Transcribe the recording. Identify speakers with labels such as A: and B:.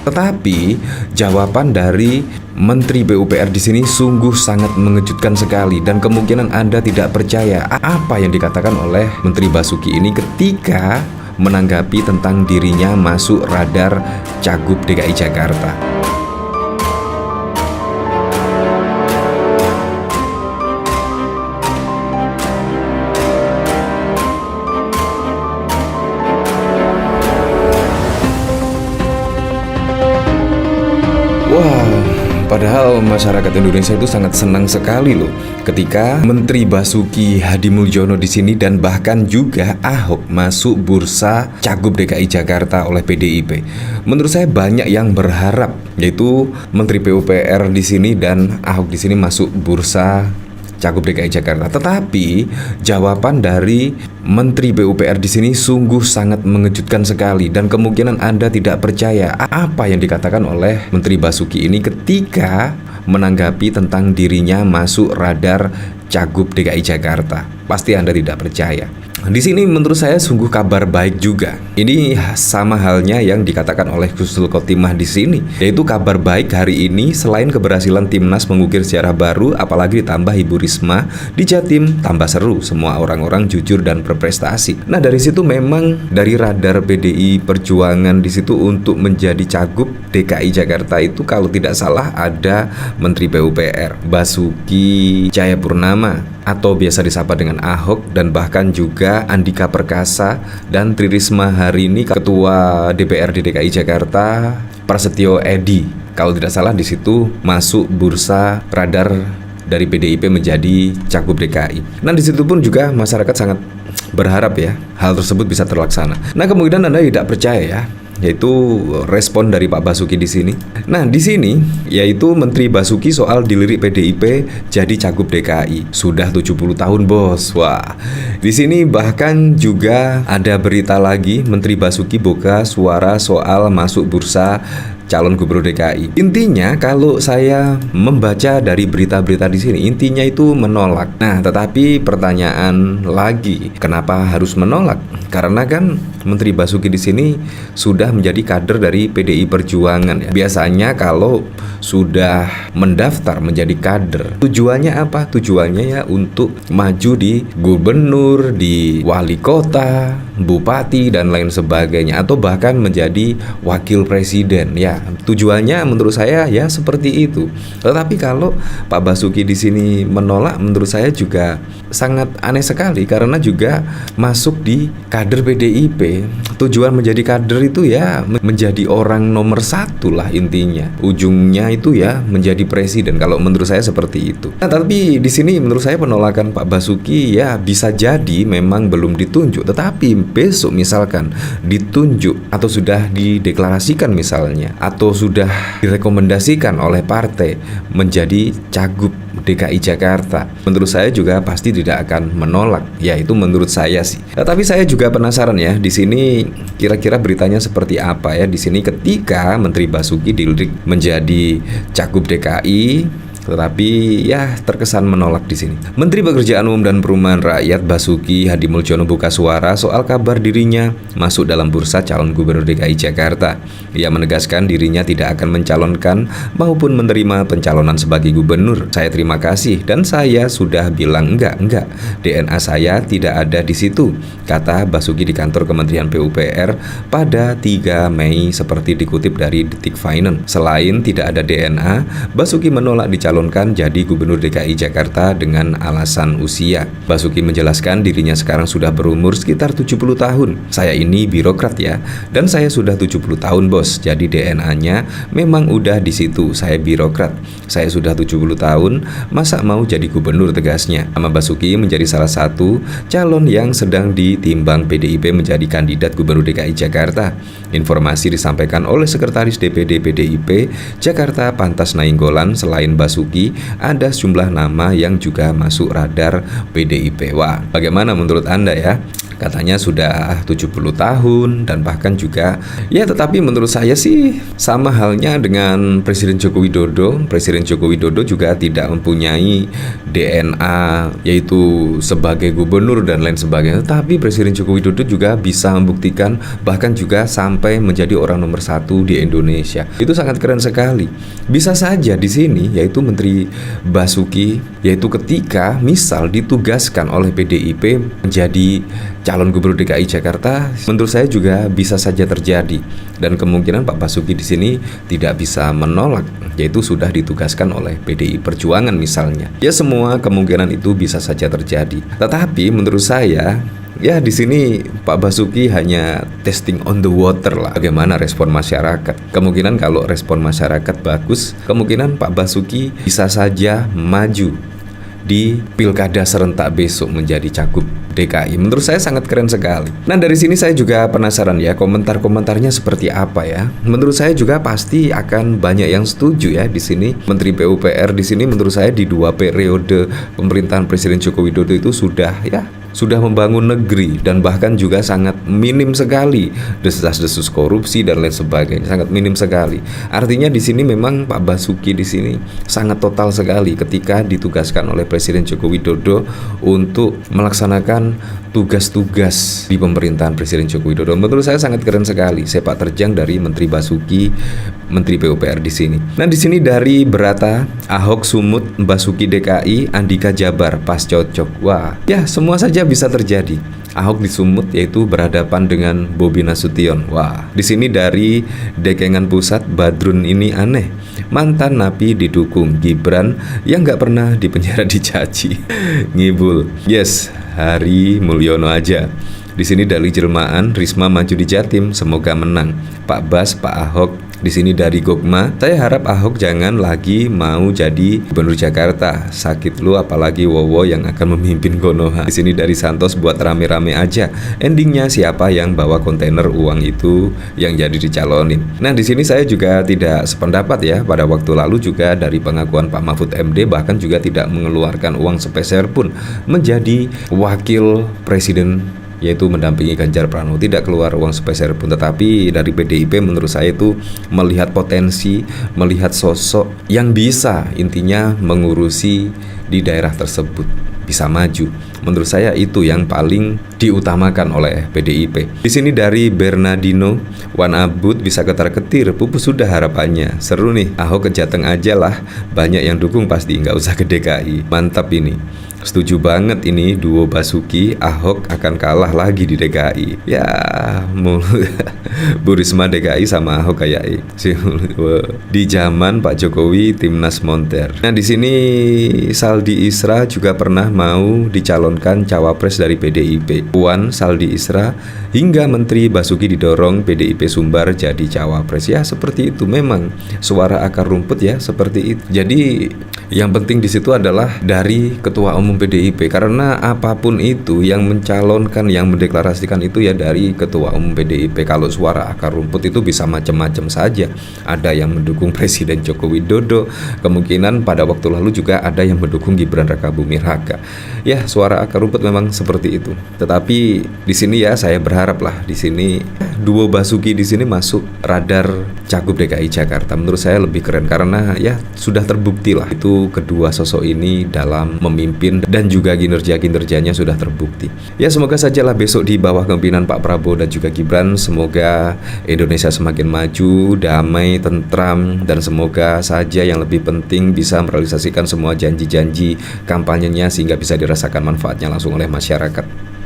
A: Tetapi jawaban dari Menteri PUPR di sini sungguh sangat mengejutkan sekali, dan kemungkinan Anda tidak percaya apa yang dikatakan oleh Menteri Basuki ini ketika menanggapi tentang dirinya masuk radar Cagup DKI Jakarta. Wah, padahal masyarakat Indonesia itu sangat senang sekali loh ketika Menteri Basuki Hadimulyono di sini dan bahkan juga Ahok masuk bursa Cagup DKI Jakarta oleh PDIP. Menurut saya banyak yang berharap yaitu Menteri PUPR di sini dan Ahok di sini masuk bursa Cagup DKI Jakarta. Tetapi jawaban dari Menteri PUPR di sini sungguh sangat mengejutkan sekali, dan kemungkinan Anda tidak percaya apa yang dikatakan oleh Menteri Basuki ini ketika menanggapi tentang dirinya masuk radar Cagup DKI Jakarta. Pasti Anda tidak percaya. Di sini menurut saya sungguh kabar baik juga. Ini sama halnya yang dikatakan oleh Husnul Khotimah di sini, yaitu kabar baik hari ini selain keberhasilan timnas mengukir sejarah baru, apalagi ditambah Ibu Risma di Jatim, tambah seru, semua orang-orang jujur dan berprestasi. Nah, dari situ memang dari radar PDI Perjuangan di situ untuk menjadi Cagup DKI Jakarta itu kalau tidak salah ada Menteri PUPR Basuki Cahayapurnama atau biasa disapa dengan Ahok, dan bahkan juga Andika Perkasa dan Tri Risma hari ini Ketua DPRD DKI Jakarta Prasetyo Edy. Kalau tidak salah di situ masuk bursa radar dari PDIP menjadi Cagup DKI. Nah, di situ pun juga masyarakat sangat berharap ya hal tersebut bisa terlaksana. Nah, kemungkinan Anda tidak percaya ya, yaitu respon dari Pak Basuki di sini. Nah, di sini yaitu Menteri Basuki soal dilirik PDIP jadi Cagup DKI. Sudah 70 tahun, Bos. Wah. Di sini bahkan juga ada berita lagi Menteri Basuki buka suara soal masuk bursa calon gubernur DKI. Intinya kalau saya membaca dari berita-berita di sini, intinya itu menolak. Nah, tetapi pertanyaan lagi, kenapa harus menolak? Karena kan Menteri Basuki di sini sudah menjadi kader dari PDI Perjuangan ya. Biasanya kalau sudah mendaftar menjadi kader, tujuannya apa? Tujuannya ya untuk maju di gubernur, di wali kota, bupati dan lain sebagainya, atau bahkan menjadi wakil presiden ya. Tujuannya menurut saya ya seperti itu. Tetapi kalau Pak Basuki di sini menolak, menurut saya juga sangat aneh sekali, karena juga masuk di kader PDIP. Tujuan menjadi kader itu ya menjadi orang nomor satu lah intinya. Ujungnya itu ya menjadi presiden. Kalau menurut saya seperti itu. Nah, tapi di sini menurut saya penolakan Pak Basuki ya bisa jadi memang belum ditunjuk. Tetapi besok misalkan ditunjuk atau sudah dideklarasikan misalnya, atau sudah direkomendasikan oleh partai menjadi Cagup DKI Jakarta, menurut saya juga pasti tidak akan menolak. Ya, itu menurut saya sih. Tapi saya juga penasaran ya, di sini kira-kira beritanya seperti apa ya di sini ketika Menteri Basuki dilirik menjadi Cagup DKI, tetapi ya terkesan menolak di sini. Menteri Pekerjaan Umum dan Perumahan Rakyat Basuki Hadimulyono buka suara soal kabar dirinya masuk dalam bursa calon gubernur DKI Jakarta. Ia menegaskan dirinya tidak akan mencalonkan maupun menerima pencalonan sebagai gubernur. Saya terima kasih dan saya sudah bilang enggak. DNA saya tidak ada di situ, kata Basuki di kantor Kementerian PUPR pada 3 Mei seperti dikutip dari Detik Finance. Selain tidak ada DNA, Basuki menolak dicalonkan jadi gubernur DKI Jakarta dengan alasan usia. Basuki menjelaskan dirinya sekarang sudah berumur sekitar 70 tahun. Saya ini birokrat ya, dan saya sudah 70 tahun, Bos. Jadi DNA-nya memang udah di situ. Saya birokrat. Saya sudah 70 tahun, masa mau jadi gubernur, tegasnya. Nama Basuki menjadi salah satu calon yang sedang ditimbang PDIP menjadi kandidat gubernur DKI Jakarta. Informasi disampaikan oleh Sekretaris DPD PDIP Jakarta Pantas Nainggolan. Selain Basuki, ada sejumlah nama yang juga masuk radar PDIP. Wah, bagaimana menurut Anda ya? Katanya sudah 70 tahun dan bahkan juga ya, tetapi menurut saya sih sama halnya dengan Presiden Joko Widodo. Presiden Joko Widodo juga tidak mempunyai DNA yaitu sebagai gubernur dan lain sebagainya. Tetapi Presiden Joko Widodo juga bisa membuktikan bahkan juga sampai menjadi orang nomor 1 di Indonesia. Itu sangat keren sekali. Bisa saja di sini yaitu Menteri Basuki, yaitu ketika misal ditugaskan oleh PDIP menjadi calon gubernur DKI Jakarta, menurut saya juga bisa saja terjadi. Dan kemungkinan Pak Basuki di sini tidak bisa menolak, yaitu sudah ditugaskan oleh PDI Perjuangan misalnya. Ya, semua kemungkinan itu bisa saja terjadi. Tetapi menurut saya ya di sini Pak Basuki hanya testing on the water lah. Bagaimana respon masyarakat? Kemungkinan kalau respon masyarakat bagus, kemungkinan Pak Basuki bisa saja maju di pilkada serentak besok menjadi cagup DKI. Menurut saya sangat keren sekali. Nah, dari sini saya juga penasaran ya, komentar-komentarnya seperti apa ya. Menurut saya juga pasti akan banyak yang setuju ya di sini. Menteri PUPR di sini menurut saya di 2 periode pemerintahan Presiden Joko Widodo itu sudah membangun negeri dan bahkan juga sangat minim sekali desas-desus korupsi dan lain sebagainya, sangat minim sekali. Artinya di sini memang Pak Basuki di sini sangat total sekali ketika ditugaskan oleh Presiden Joko Widodo untuk melaksanakan tugas-tugas di pemerintahan Presiden Joko Widodo. Menurut saya sangat keren sekali sepak terjang dari Menteri Basuki, Menteri PUPR di sini. Nah, di sini dari Berata, Ahok Sumut, Basuki DKI, Andika Jabar, pas cocok. Wah, ya semua saja bisa terjadi. Ahok di Sumut yaitu berhadapan dengan Bobi Nasution. Wah, di sini dari Dekengan Pusat, Badrun ini aneh. Mantan napi didukung Gibran yang nggak pernah dipenjara dicaci. Ngibul. Yes, Hari Mulyono aja. Di sini dari Jelmaan, Risma maju di Jatim, semoga menang. Pak Bas, Pak Ahok. Di sini dari Gokma, saya harap Ahok jangan lagi mau jadi gubernur Jakarta. Sakit lu, apalagi Wowo yang akan memimpin Konoha. Di sini dari Santos, buat rame-rame aja. Endingnya siapa yang bawa kontainer uang itu yang jadi dicalonin. Nah, di sini saya juga tidak sependapat ya. Pada waktu lalu juga dari pengakuan Pak Mahfud MD bahkan juga tidak mengeluarkan uang sepeser pun menjadi wakil presiden, yaitu mendampingi Ganjar Pranowo, tidak keluar uang sepeser pun. Tetapi dari PDIP menurut saya itu melihat potensi, melihat sosok yang bisa intinya mengurusi di daerah tersebut, bisa maju. Menurut saya itu yang paling diutamakan oleh PDIP. Di sini dari Bernardino, Wan Abud bisa ketar-ketir, pupus sudah harapannya. Seru nih, Ahok ke Jateng aja lah, banyak yang dukung pasti, nggak usah ke DKI. Mantap ini. Setuju banget ini, duo Basuki Ahok akan kalah lagi di DKI. Ya, Bu Risma DKI sama Ahok kayak di zaman Pak Jokowi timnas monter. Nah, di sini Saldi Isra juga pernah mau dicalonkan cawapres dari PDIP. Puan Saldi Isra hingga Menteri Basuki didorong PDIP Sumbar jadi cawapres. Ya, seperti itu memang suara akar rumput ya, seperti itu. Jadi yang penting di situ adalah dari Ketua Umum PDIP, karena apapun itu yang mencalonkan, yang mendeklarasikan itu ya dari Ketua Umum PDIP. Kalau suara akar rumput itu bisa macam-macam saja. Ada yang mendukung Presiden Joko Widodo, kemungkinan pada waktu lalu juga ada yang mendukung Gibran Rakabuming Raka. Ya, suara akar rumput memang seperti itu. Tetapi di sini ya saya berharap lah di sini duo Basuki di sini masuk radar cagup DKI Jakarta. Menurut saya lebih keren karena ya sudah terbukti lah itu kedua sosok ini dalam memimpin dan juga kinerja-kinerjanya sudah terbukti. Ya, semoga sajalah besok di bawah kepemimpinan Pak Prabowo dan juga Gibran, semoga Indonesia semakin maju, damai, tentram, dan semoga saja yang lebih penting bisa merealisasikan semua janji-janji kampanyenya sehingga bisa dirasakan manfaatnya langsung oleh masyarakat.